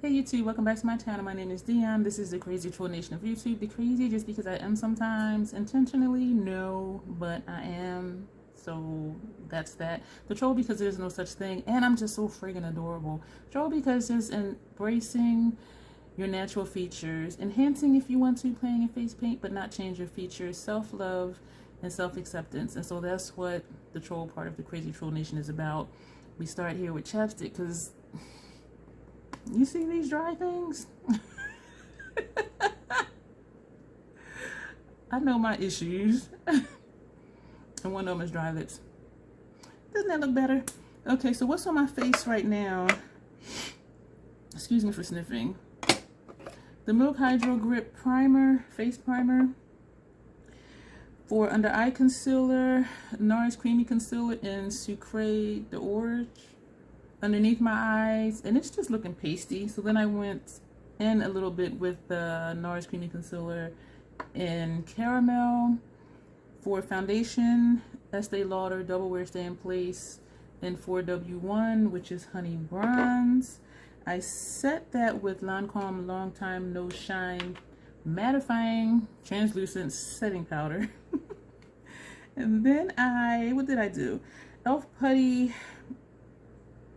Hey YouTube, welcome back to my channel. My name is Dion. This is the crazy troll nation of YouTube. Be crazy just because I am sometimes. Intentionally, no, but I am. So that's that. The troll because there's no such thing. And I'm just so friggin' adorable. Troll because just embracing your natural features. Enhancing if you want to, playing in face paint, but not change your features. Self-love and self-acceptance. And so that's what the troll part of the crazy troll nation is about. We start here with chapstick because you see these dry things? I know my issues. And one of them is dry lips. Doesn't that look better? Okay, so what's on my face right now? Excuse me for sniffing. The Milk Hydro Grip Primer, Face Primer. For under eye concealer, NARS Creamy Concealer in Sucre d'Orge underneath my eyes, and it's just looking pasty. So then I went in a little bit with the NARS Creamy Concealer in Caramel. For foundation, Estee Lauder Double Wear Stay in Place in 4W1, which is Honey Bronze. I set that with Lancome Long Time No Shine Mattifying Translucent Setting Powder. And then what did I do? e.l.f. Putty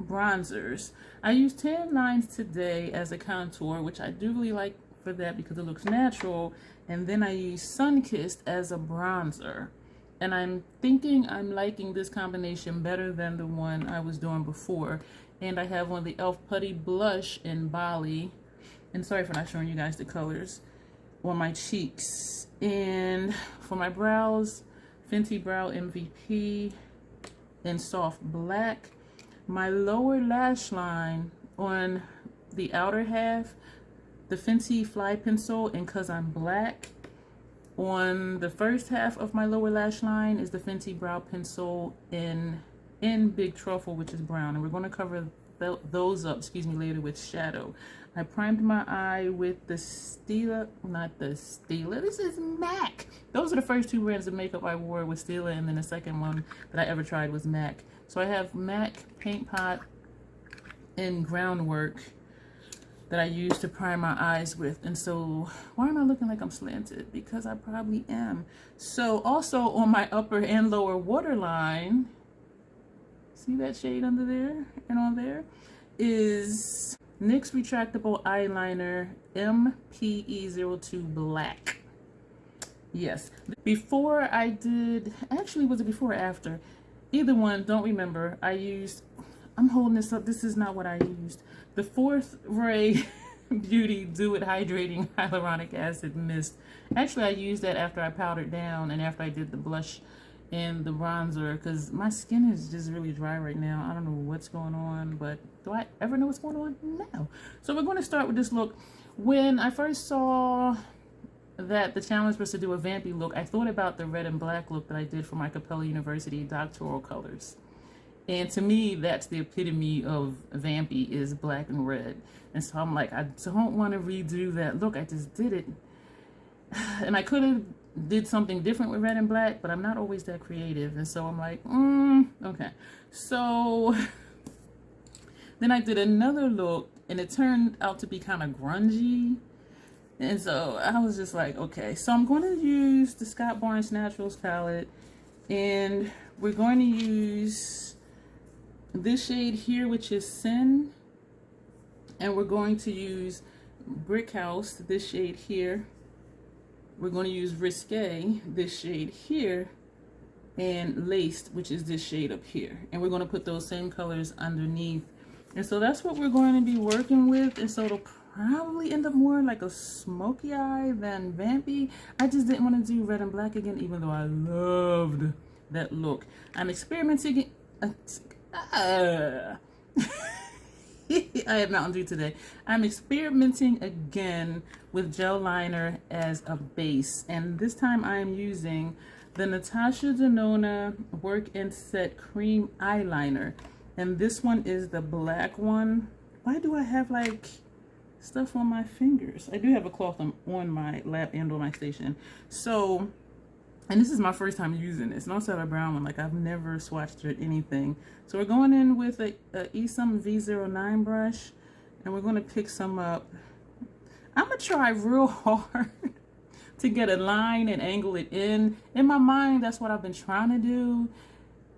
Bronzers. I used tan lines today as a contour, which I do really like for that because it looks natural. And then I used Sunkissed as a bronzer. And I'm thinking I'm liking this combination better than the one I was doing before. And I have on the e.l.f. Putty Blush in Bali. And sorry for not showing you guys the colors on my cheeks. And for my brows, Fenty Brow MVP in Soft Black. My lower lash line on the outer half, the Fenty Flypencil in Cause I'm Black. On the first half of my lower lash line is the Fenty Brow Pencil in Big Truffle, which is brown. And we're going to cover those up, later with shadow. I primed my eye with the Stila, not the Stila, this is MAC. Those are the first two brands of makeup I wore with Stila, and then the second one that I ever tried was MAC. So I have MAC Paint Pot in Groundwork that I use to prime my eyes with. And so, why am I looking like I'm slanted? Because I probably am. So also on my upper and lower waterline, see that shade under there and on there, is NYX Retractable Eye Liner MPE02 Black. Yes. Before I did, actually was it before or after? Either one, don't remember. I'm holding this up. This is not what I used. The Fourth Ray Beauty Do It Hydrating Hyaluronic Acid Mist. Actually, I used that after I powdered down and after I did the blush and the bronzer because my skin is just really dry right now. I don't know what's going on, but do I ever know what's going on? No. So we're going to start with this look. When I first saw that the challenge was to do a vampy look, I thought about the red and black look that I did for my Capella University doctoral colors. And to me, that's the epitome of vampy, is black and red. And so I'm like, I don't want to redo that look. I just did it. And I could have did something different with red and black, but I'm not always that creative. And so I'm like, okay. So then I did another look, and it turned out to be kind of grungy. And so I was just like, okay. So I'm going to use the Scott Barnes Naturals palette, and we're going to use this shade here, which is Sin, and we're going to use Brick House, this shade here. We're going to use Risque, this shade here, and Laced, which is this shade up here. And we're going to put those same colors underneath. And so that's what we're going to be working with. And so it'll probably end up more like a smoky eye than vampy. I just didn't want to do red and black again, even though I loved that look. I'm experimenting. I have Mountain Dew today. I'm experimenting again with gel liner as a base, and this time I am using the Natasha Denona Work and Set Cream Eyeliner, and this one is the black one. Why do I have like stuff on my fingers? I do have a cloth on my lap and on my station. So, and this is my first time using this, and also have a brown one. Like, I've never swatched or anything. So we're going in with a Esom V09 brush, And we're going to pick some up. I'm going to try real hard to get a line and angle it in. In my mind, that's what I've been trying to do.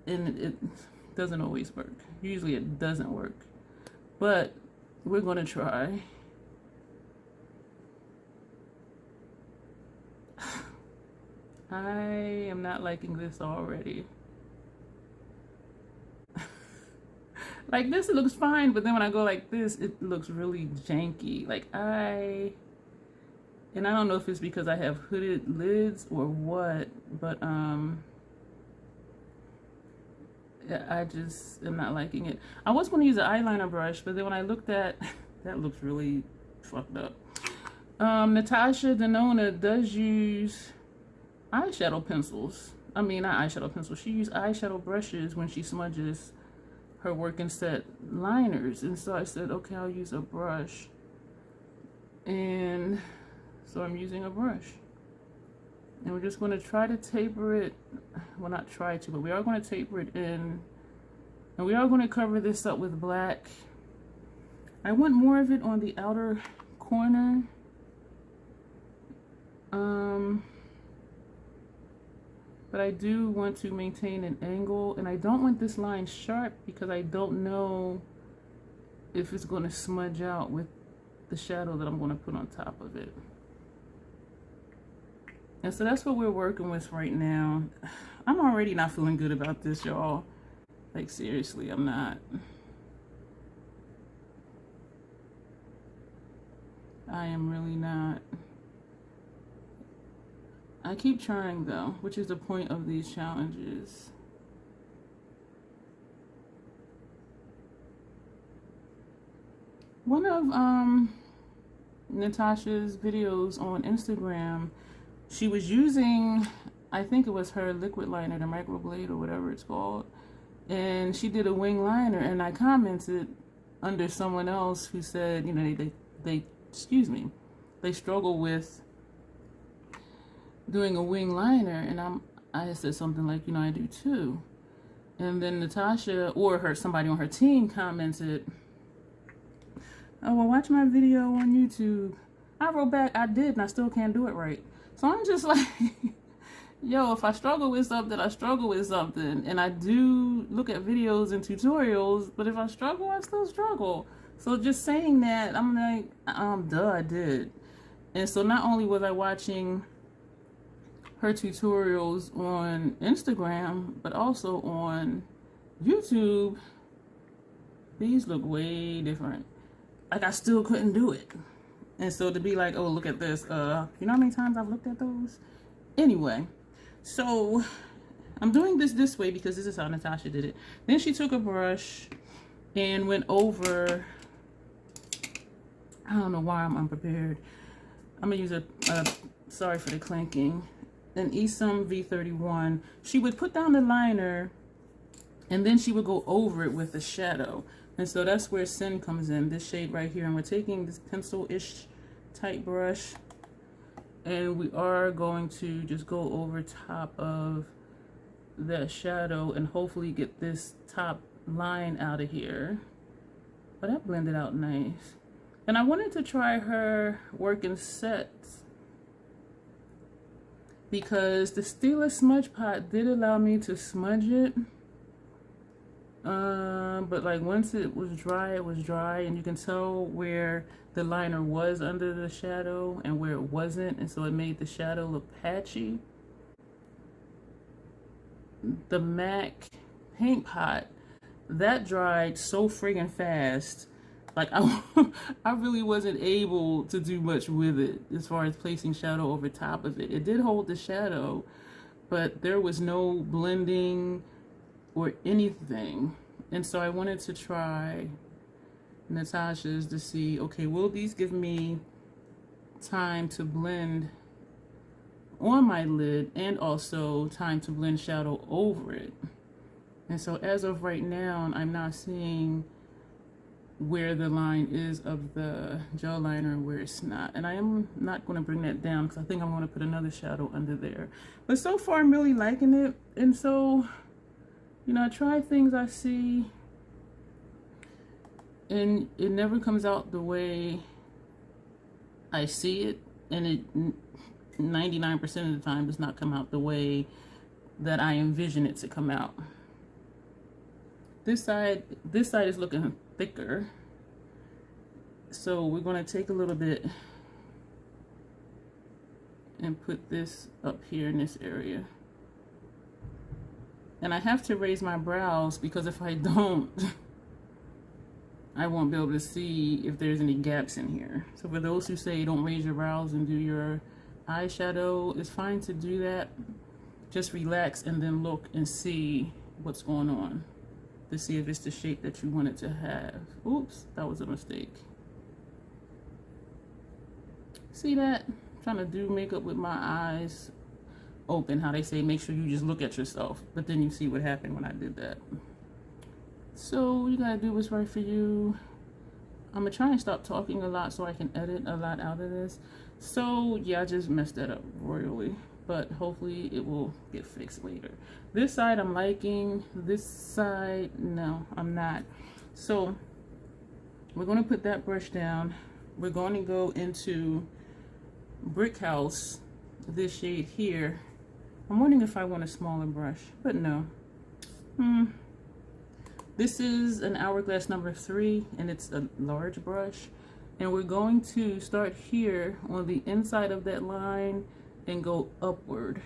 And it doesn't always work. Usually it doesn't work. But we're going to try. I am not liking this already. Like this, it looks fine, but then when I go like this, it looks really janky. And I don't know if it's because I have hooded lids or what, but yeah, I just am not liking it. I was going to use an eyeliner brush, but then when I looked at, that looks really fucked up. Natasha Denona does use eyeshadow pencils. I mean, not eyeshadow pencils. She uses eyeshadow brushes when she smudges her working set liners. And so I said, okay, I'll use a brush. And so I'm using a brush. And we're just going to try to taper it. Well, not try to, but we are going to taper it in. And we are going to cover this up with black. I want more of it on the outer corner. But I do want to maintain an angle, and I don't want this line sharp because I don't know if it's going to smudge out with the shadow that I'm going to put on top of it. And so that's what we're working with right now. I'm already not feeling good about this, y'all. Like seriously, I'm not. I am really not. I keep trying though, which is the point of these challenges. One of Natasha's videos on Instagram, she was using, I think it was her liquid liner, the microblade or whatever it's called, and she did a wing liner, and I commented under someone else who said, you know, they struggle with doing a wing liner, and I said something like, you know, I do too. And then Natasha or somebody on her team commented, oh, well, watch my video on YouTube. I wrote back, I did, and I still can't do it right. So I'm just like, yo, if I struggle with something, I struggle with something. And I do look at videos and tutorials, but if I struggle, I still struggle. So just saying that, I'm like, duh, I did. And so not only was I watching her tutorials on Instagram, but also on YouTube, these look way different. Like I still couldn't do it. And so to be like, oh, look at this, you know how many times I've looked at those? Anyway, so I'm doing this way because this is how Natasha did it. Then she took a brush and went over, I don't know why I'm unprepared. I'm gonna use a sorry for the clanking, an Esom V31. She would put down the liner and then she would go over it with a shadow. And so that's where Sin comes in, this shade right here. And we're taking this pencil-ish type brush and we are going to just go over top of that shadow and hopefully get this top line out of here. But that blended out nice. And I wanted to try her working sets because the Stila smudge pot did allow me to smudge it. But like once it was dry, and you can tell where the liner was under the shadow and where it wasn't, and so it made the shadow look patchy. The MAC paint pot, that dried so friggin' fast. Like I really wasn't able to do much with it as far as placing shadow over top of it. It did hold the shadow, but there was no blending or anything. And so I wanted to try Natasha's to see, okay, will these give me time to blend on my lid and also time to blend shadow over it. And so as of right now, I'm not seeing where the line is of the gel liner and where it's not. And I am not going to bring that down because I think I'm going to put another shadow under there. But so far I'm really liking it. And so, you know, I try things I see and it never comes out the way I see it, and it 99% of the time does not come out the way that I envision it to come out. This side is looking thicker, so we're going to take a little bit and put this up here in this area. And I have to raise my brows because if I don't, I won't be able to see if there's any gaps in here. So for those who say don't raise your brows and do your eyeshadow, it's fine to do that. Just relax and then look and see what's going on to see if it's the shape that you want it to have. Oops, that was a mistake. See that? I'm trying to do makeup with my eyes open, how they say make sure you just look at yourself, but then you see what happened when I did that. So you gotta do what's right for you. I'm gonna try and stop talking a lot so I can edit a lot out of this. So yeah, I just messed that up royally, but hopefully it will get fixed later. This side I'm liking, this side no, I'm not. So we're gonna put that brush down. We're going to go into Brick House, this shade here. I'm wondering if I want a smaller brush, but no. This is an Hourglass number 3, and it's a large brush. And we're going to start here on the inside of that line and go upward.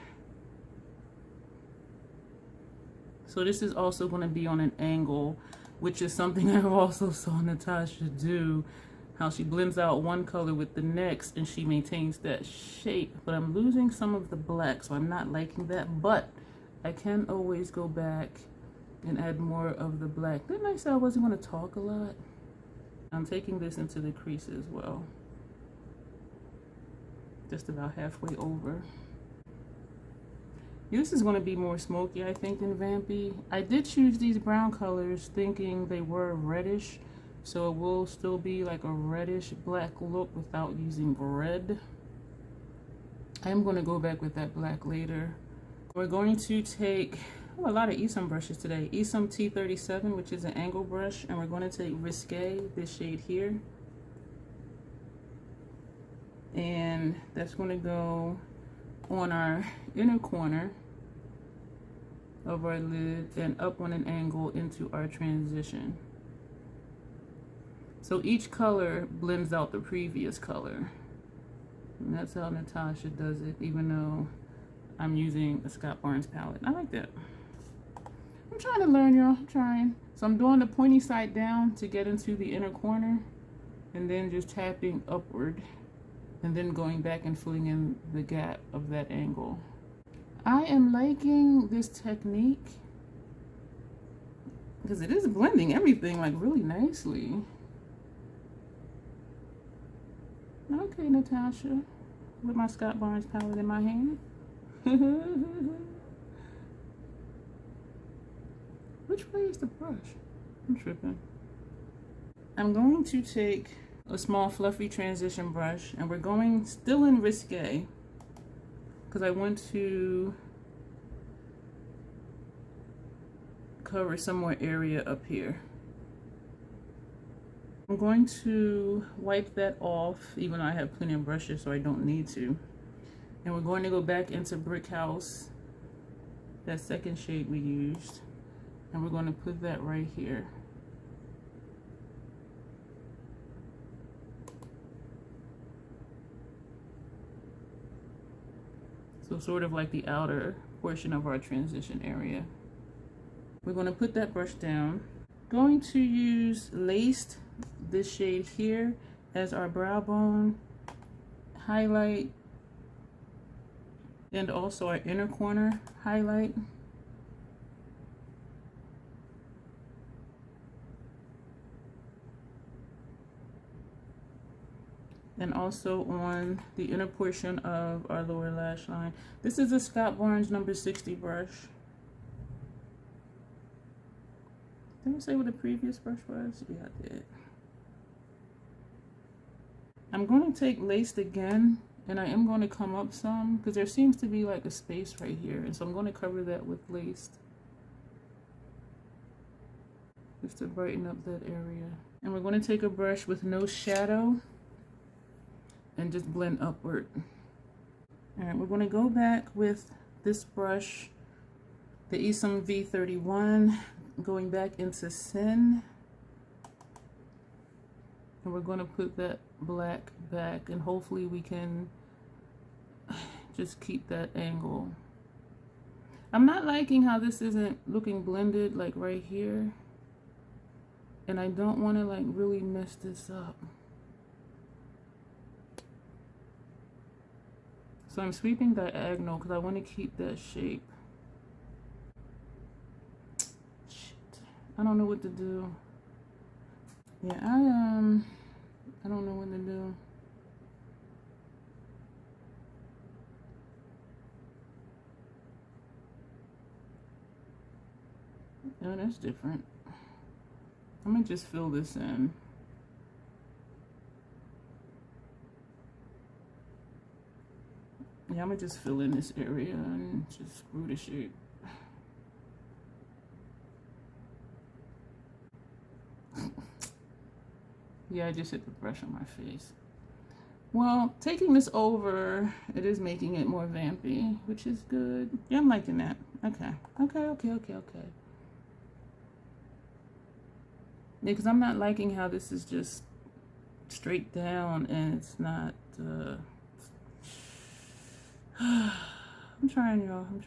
So this is also going to be on an angle, which is something I also saw Natasha do. How she blends out one color with the next and she maintains that shape. But I'm losing some of the black, so I'm not liking that. But I can always go back and add more of the black. Didn't I say I wasn't going to talk a lot? I'm taking this into the crease as well. Just about halfway over. This is going to be more smoky, I think, than Vampy. I did choose these brown colors thinking they were reddish. So it will still be like a reddish black look without using red. I am going to go back with that black later. We're going to take a lot of Esom brushes today. Esom T37, which is an angle brush, and we're going to take Risque, this shade here. And that's going to go on our inner corner of our lid and up on an angle into our transition. So each color blends out the previous color. And that's how Natasha does it, even though I'm using a Scott Barnes palette. I like that. I'm trying to learn, y'all. I'm trying. So I'm doing the pointy side down to get into the inner corner, and then just tapping upward, and then going back and filling in the gap of that angle. I am liking this technique because it is blending everything like really nicely. Okay, Natasha, with my Scott Barnes palette in my hand. Which way is the brush? I'm tripping. I'm going to take a small fluffy transition brush, and we're going still in Risque because I want to cover some more area up here. I'm going to wipe that off, even though I have plenty of brushes, so I don't need to. And we're going to go back into Brick House, that second shade we used, and we're going to put that right here. So sort of like the outer portion of our transition area. We're going to put that brush down. Going to use Laced, this shade here, as our brow bone highlight, and also our inner corner highlight. And also on the inner portion of our lower lash line. This is a Scott Barnes number 60 brush. Did I say what the previous brush was? Yeah, I did. I'm going to take Laced again, and I am going to come up some because there seems to be like a space right here, and so I'm going to cover that with Laced just to brighten up that area. And we're going to take a brush with no shadow and just blend upward. All right, we're going to go back with this brush, the Isom V31, going back into Sin. And we're going to put that black back, and hopefully we can just keep that angle. I'm not liking how this isn't looking blended like right here. And I don't want to like really mess this up. So I'm sweeping diagonal because I want to keep that shape. Shit. I don't know what to do. Yeah, I don't know what to do. Oh, that's different. I'm gonna just fill this in. Yeah, I'm gonna just fill in this area and just screw the shape. Yeah, I just hit the brush on my face. Well, taking this over, it is making it more vampy, which is good. Yeah, I'm liking that. Okay. Yeah, because I'm not liking how this is just straight down and it's not, I'm trying, y'all. I'm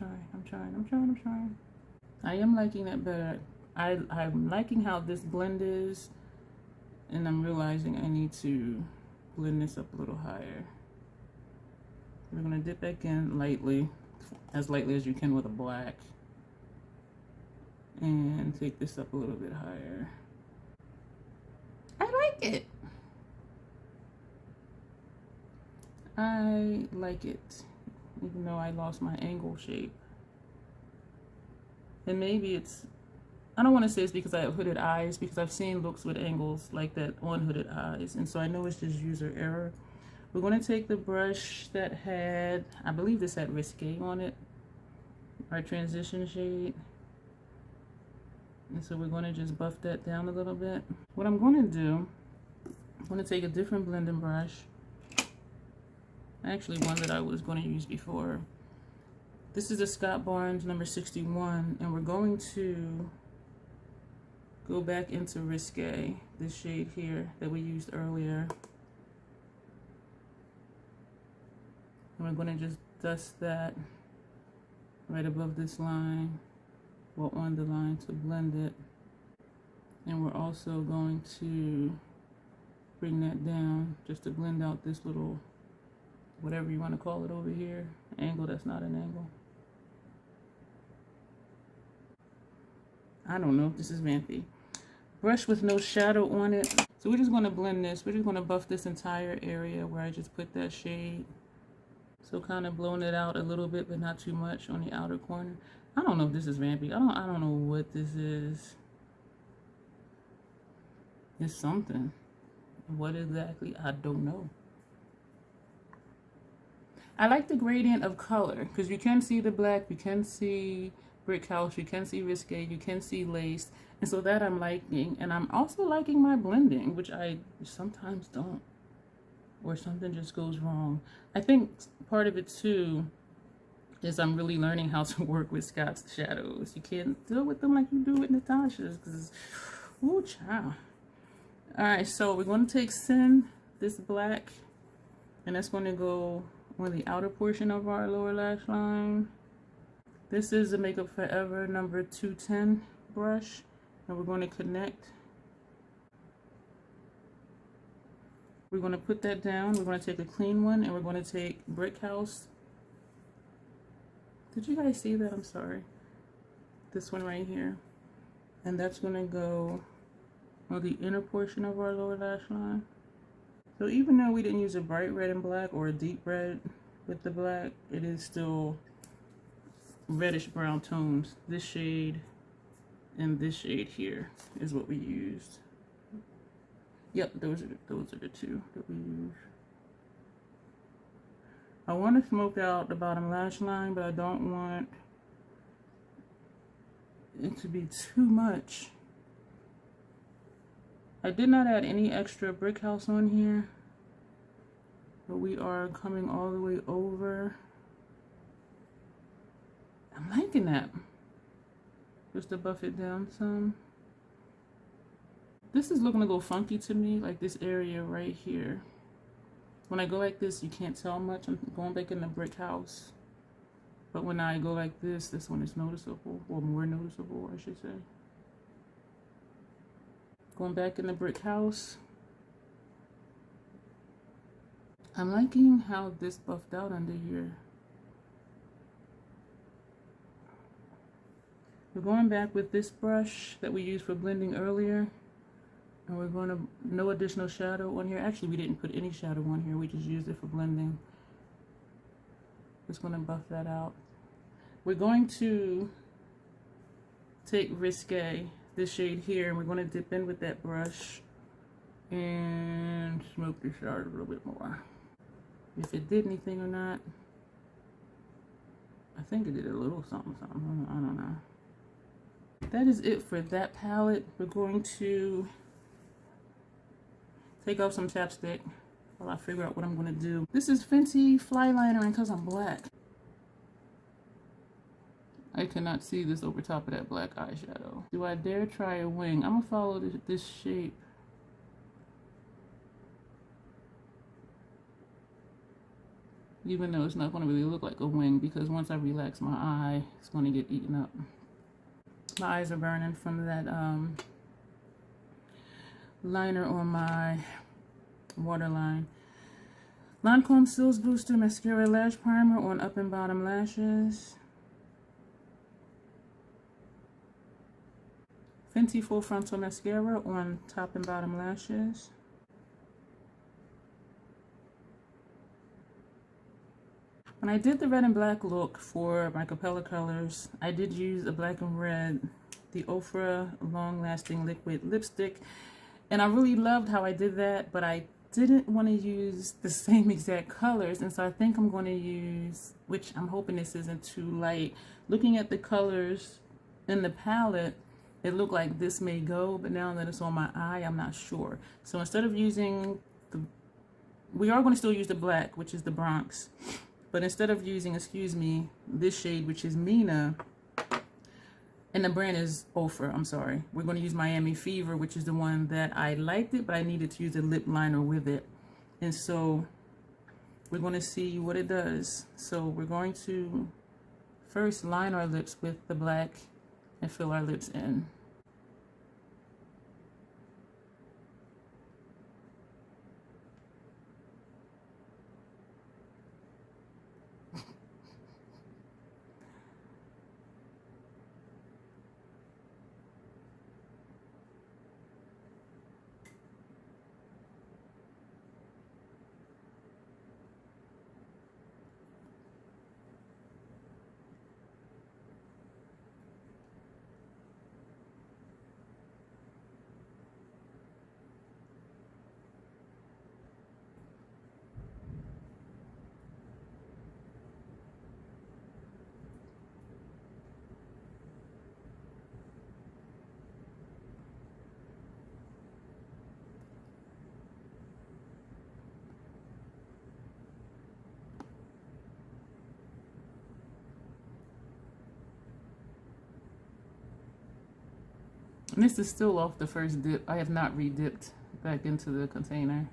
trying. I am liking that better. I'm liking how this blend is, and I'm realizing I need to blend this up a little higher. We're gonna dip back in lightly, as lightly as you can with a black, and take this up a little bit higher. I like it. I like it, even though I lost my angle shape. And maybe it's, I don't want to say it's because I have hooded eyes, because I've seen looks with angles like that on hooded eyes, and so I know it's just user error. We're going to take the brush that had, I believe this had Risque on it, our transition shade. And so we're going to just buff that down a little bit. What I'm going to do, I'm going to take a different blending brush. Actually, one that I was going to use before. This is a Scott Barnes number 61, and we're going to go back into Risque, this shade here that we used earlier. And we're going to just dust that right above this line, or on the line, to blend it. And we're also going to bring that down just to blend out this little, whatever you want to call it over here, angle that's not an angle. I don't know if this is vampy. Brush with no shadow on it. So we're just going to blend this. We're just going to buff this entire area where I just put that shade. So kind of blowing it out a little bit, but not too much on the outer corner. I don't know if this is vampy. I don't know what this is. It's something. What exactly? I don't know. I like the gradient of color because you can see the black, you can see brick house, you can see Risque, you can see lace, and so that I'm liking. And I'm also liking my blending, which I sometimes don't, or something just goes wrong. I think part of it too is I'm really learning how to work with Scott's shadows. You can't deal with them like you do with Natasha's, because, ooh, child. All right, so we're going to take Sin, this black, and that's going to go on the outer portion of our lower lash line. This is the Makeup Forever number 210 brush, and we're going to connect. We're going to put that down. We're going to take a clean one, and we're going to take Brick House. Did you guys see that? I'm sorry. This one right here. And that's going to go on the inner portion of our lower lash line. So even though we didn't use a bright red and black or a deep red with the black, it is still reddish brown tones. This shade and this shade here is what we used. Yep, those are the two that we used. I want to smoke out the bottom lash line, but I don't want it to be too much. I did not add any extra brick house on here, but we are coming all the way over. I'm liking that. Just to buff it down some. This is looking a little funky to me, like this area right here. When I go like this, you can't tell much. I'm going back in the brick house. But when I go like this one is noticeable, or more noticeable, I should say. Going back in the brick house. I'm liking how this buffed out under here. We're going back with this brush that we used for blending earlier. And we're going to, no additional shadow on here. Actually, we didn't put any shadow on here. We just used it for blending. Just going to buff that out. We're going to take Risque, this shade here, and we're going to dip in with that brush and smoke this out a little bit more. If it did anything or not, I think it did a little something, something. I don't know. That is it for that palette. We're going to take off some chapstick while I figure out what I'm going to do. This is Fenty Flypencil, and because I'm black, I cannot see this over top of that black eyeshadow. Do I dare try a wing? I'm going to follow this shape. Even though it's not going to really look like a wing, because once I relax my eye, it's going to get eaten up. My eyes are burning from that liner on my waterline. Lancome Sills Booster Mascara Lash Primer on up and bottom lashes. Fenty Full Frontal Mascara on top and bottom lashes. When I did the red and black look for my Capella colors, I did use a black and red, the Ofra Long Lasting Liquid Lipstick. And I really loved how I did that, but I didn't want to use the same exact colors. And so I think I'm going to use, which I'm hoping this isn't too light. Looking at the colors in the palette, it looked like this may go, but now that it's on my eye, I'm not sure. So instead of using the, we are going to still use the black, which is the Bronx. But instead of using, excuse me, this shade, which is Mina, and the brand is Ofra, I'm sorry. We're going to use Miami Fever, which is the one that I liked it, but I needed to use a lip liner with it. And so we're going to see what it does. So we're going to first line our lips with the black and fill our lips in. And this is still off the first dip. I have not re-dipped back into the container.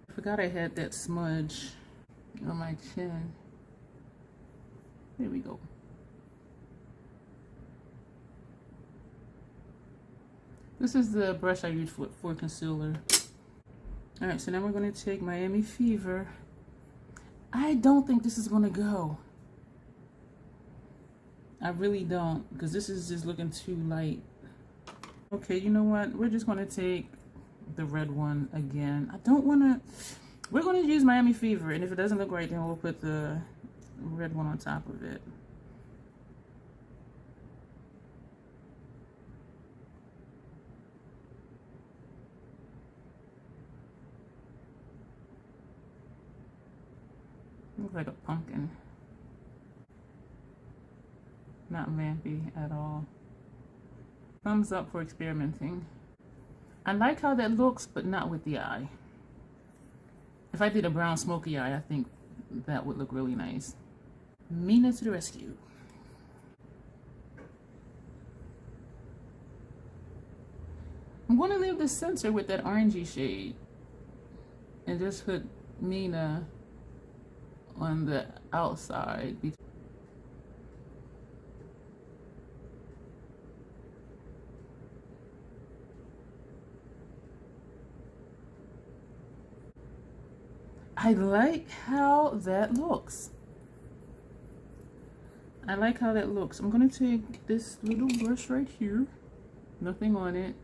I forgot I had that smudge on my chin. There we go. This is the brush I use for concealer. Alright, so now we're going to take Miami Fever. I don't think this is going to go. I really don't, because this is just looking too light. Okay, you know what? We're just going to take the red one again. I don't want to... We're going to use Miami Fever, and if it doesn't look right, then we'll put the red one on top of it. Looks like a pumpkin. Not vampy at all. Thumbs up for experimenting. I like how that looks, but not with the eye. If I did a brown smoky eye, I think that would look really nice. Mina to the rescue. I'm going to leave the center with that orangey shade and just put Mina on the outside. I like how that looks. I like how that looks. I'm going to take this little brush right here. Nothing on it.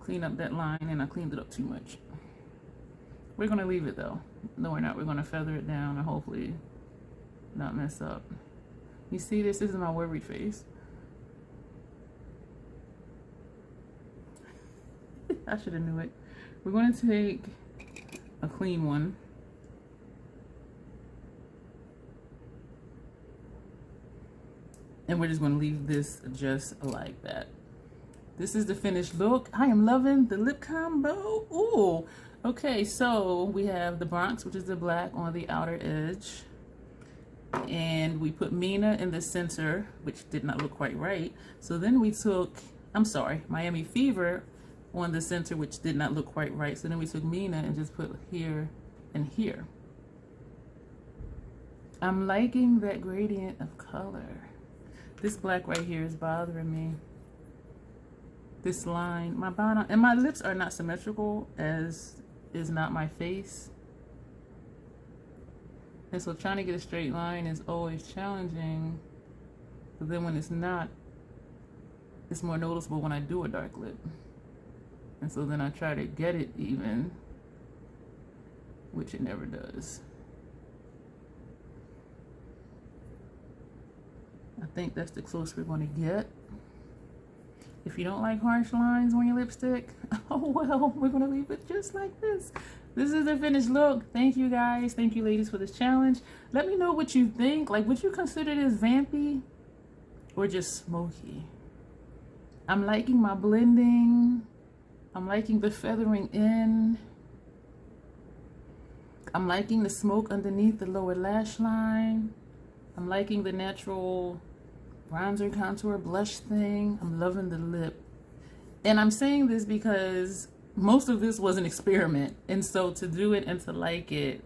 Clean up that line, and I cleaned it up too much. We're going to leave it though. No, we're not. We're going to feather it down and hopefully not mess up. You see this? This is my worried face. I should have knew it. We're going to take a clean one. And we're just going to leave this just like that. This is the finished look. I am loving the lip combo. Ooh. Okay, so we have the Bronx, which is the black on the outer edge. And we put Mina in the center, which did not look quite right. So then we took, Miami Fever on the center, which did not look quite right. So then we took Mina and just put here and here. I'm liking that gradient of color. This black right here is bothering me. This line, my bottom, and my lips are not symmetrical, as is not my face. And so trying to get a straight line is always challenging. But then when it's not, it's more noticeable when I do a dark lip. And so then I try to get it even, which it never does. I think that's the closest we're going to get. If you don't like harsh lines on your lipstick, oh well, we're going to leave it just like this. This is the finished look. Thank you guys. Thank you ladies for this challenge. Let me know what you think. Like, would you consider this vampy or just smoky? I'm liking my blending. I'm liking the feathering in. I'm liking the smoke underneath the lower lash line. I'm liking the natural bronzer contour blush thing. I'm loving the lip. And I'm saying this because most of this was an experiment. And so to do it and to like it,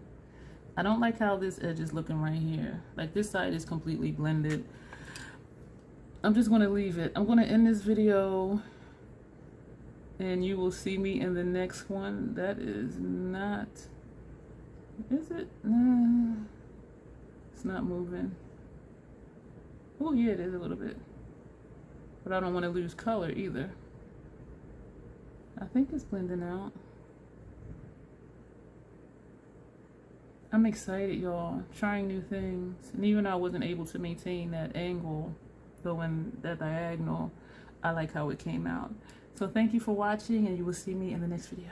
I don't like how this edge is looking right here. Like, this side is completely blended. I'm just going to leave it. I'm going to end this video and you will see me in the next one. That is not, is it? It's not moving. Oh yeah, it is a little bit. But I don't want to lose color either. I think it's blending out. I'm excited, y'all. Trying new things. And even though I wasn't able to maintain that angle, though in that diagonal, I like how it came out. So thank you for watching, and you will see me in the next video.